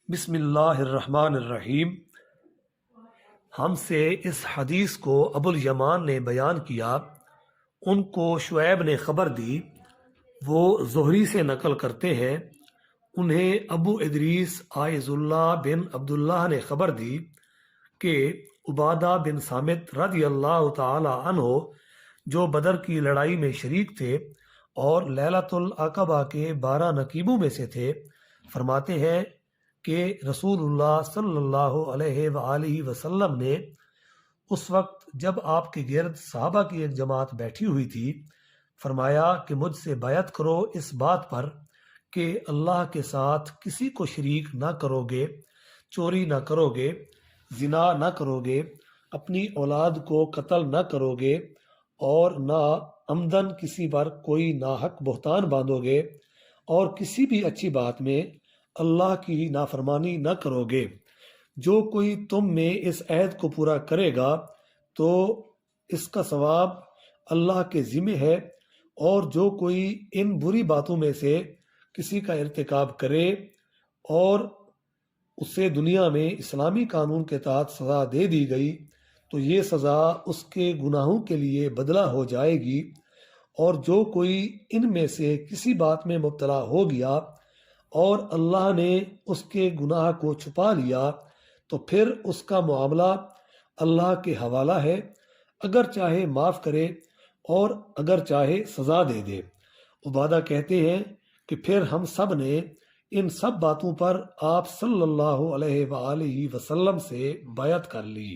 بسم اللہ الرحمن الرحیم۔ ہم سے اس حدیث کو ابو الیمان نے بیان کیا، ان کو شعیب نے خبر دی، وہ زہری سے نقل کرتے ہیں، انہیں ابو ادریس عائض اللہ بن عبداللہ نے خبر دی کہ عبادہ بن صامت رضی اللہ تعالی عنہ جو بدر کی لڑائی میں شریک تھے اور لیلۃ العقبہ کے 12 نقیبوں میں سے تھے، فرماتے ہیں کہ رسول اللہ صلی اللہ علیہ وآلہ وسلم نے اس وقت جب آپ کے گرد صحابہ کی ایک جماعت بیٹھی ہوئی تھی، فرمایا کہ مجھ سے بیعت کرو اس بات پر کہ اللہ کے ساتھ کسی کو شریک نہ کرو گے، چوری نہ کرو گے، زنا نہ کرو گے، اپنی اولاد کو قتل نہ کرو گے، اور نہ عمدن کسی پر کوئی ناحق بہتان باندھو گے، اور کسی بھی اچھی بات میں اللہ کی نافرمانی نہ کرو گے۔ جو کوئی تم میں اس عہد کو پورا کرے گا تو اس کا ثواب اللہ کے ذمہ ہے، اور جو کوئی ان بری باتوں میں سے کسی کا ارتکاب کرے اور اسے دنیا میں اسلامی قانون کے تحت سزا دے دی گئی تو یہ سزا اس کے گناہوں کے لیے بدلہ ہو جائے گی، اور جو کوئی ان میں سے کسی بات میں مبتلا ہو گیا اور اللہ نے اس کے گناہ کو چھپا لیا تو پھر اس کا معاملہ اللہ کے حوالہ ہے، اگر چاہے معاف کرے اور اگر چاہے سزا دے دے۔ عبادہ کہتے ہیں کہ پھر ہم سب نے ان سب باتوں پر آپ صلی اللہ علیہ وآلہ وسلم سے بیعت کر لی۔